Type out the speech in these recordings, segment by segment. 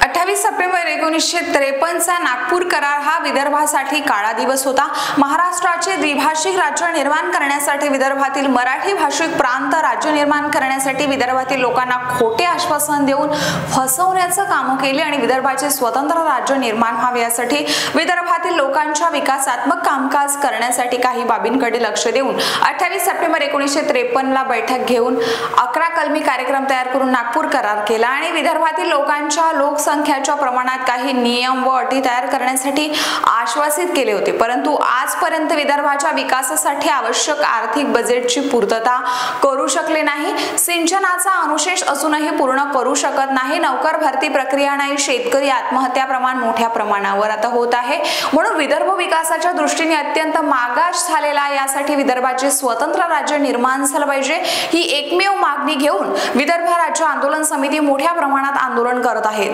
28 September 1953 चा नागपूर करार हा विदर्भासाठी काळा दिवस होता। महाराष्ट्राचे द्विभाषिक राज्य निर्माण करण्यासाठी, विदर्भातील मराठी भाषिक प्रांत राज्य निर्माण करण्यासाठी विदर्भातील लोकांना खोटे आश्वासन देऊन फसवण्याचं काम केले आणि विदर्भाचे स्वतंत्र राज्य निर्माण व्हावे यासाठी विदर्भातील लोकांच्या विकासात्मक कामकाज करण्यासाठी काही बाबींकडे लक्ष देऊन 28 सप्टेंबर 1953 ला बैठक घेऊन 11 कलमी कार्यक्रम तयार करून नागपूर करार केला आणि विदर्भातील लोकांच्या लोकसंख्येच्या प्रमाणात काही नियम व अटी तयार करण्यासाठी आश्वासित केले होते। परंतु आजपर्यंत विदर्भाच्या विकासासाठी आवश्यक आर्थिक बजेटची पूर्तता करू शकले नाही। सिंचनाचा अनुशेष असूनही पूर्ण करू शकत नाही। नौकर भरती प्रक्रिया नाही। शेतकरी आत्महत्या प्रमाण मोठ्या प्रमाणावर आता होत आहे। म्हणून विदर्भ विकासाच्या दृष्टीने अत्यंत मागास झालेला यासाठी विदर्भाचे स्वतंत्र राज्य निर्माण झाले पाहिजे ही एकमेव मागणी घेऊन विदर्भ राज्य आंदोलन समिती मोठ्या प्रमाणात आंदोलन करत आहे।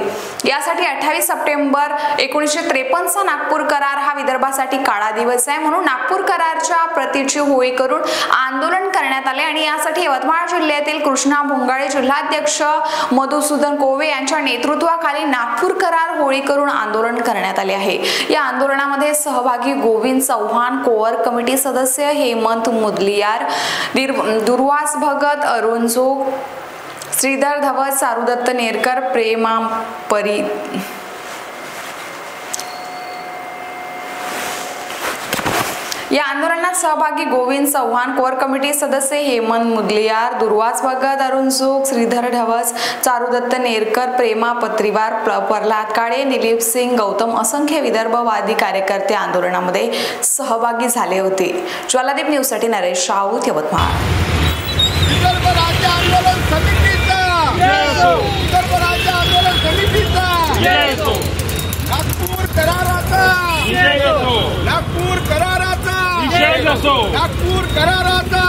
यासाठी 28 सप्टेंबर 1953 चा नागपूर करार हा विदर्भासाठी काळा दिवस आहे। म्हणून नागपूर करारच्या प्रतीची होळी करून आंदोलन करण्यात आले आणि यासाठी यवतमाळ जिल्ह्यातील कृष्णा भोंगाळे जिल्हाध्यक्ष मधुसूदन कोवे यांच्या नेतृत्वाखाली नागपूर करार होळी करून आंदोलन करण्यात आले आहे। या आंदोलनामध्ये सहभागी गोविंद चव्हाण, कोर कमिटी सदस्य हेमंत मुदलियार, दुर्वास भगत, अरुण जोग, श्रीधर धवस, चारुदत्त नेरकर, प्रेमा परी या आंदोलनात सहभागी गोविंद चव्हाण, कोर कमिटी सदस्य हेमंत मुदलियार, दुर्वास भगत, अरुण जोग, श्रीधर धवस, चारुदत्त नेरकर, प्रेमा पत्रीवार, प्रल्हाद काळे, निलीप सिंग, गौतम असंख्य विदर्भवादी कार्यकर्ते आंदोलनामध्ये सहभागी झाले होते। ज्वालादीप न्यूज साठी नरेश राऊत, यवतमाळ। विदर्भ राज्य आंदोलन समितीचा विदर्भ राज्य आंदोलन समितीचा नागपूर कराराचा नागपूर कराराचा नागपूर कराराचा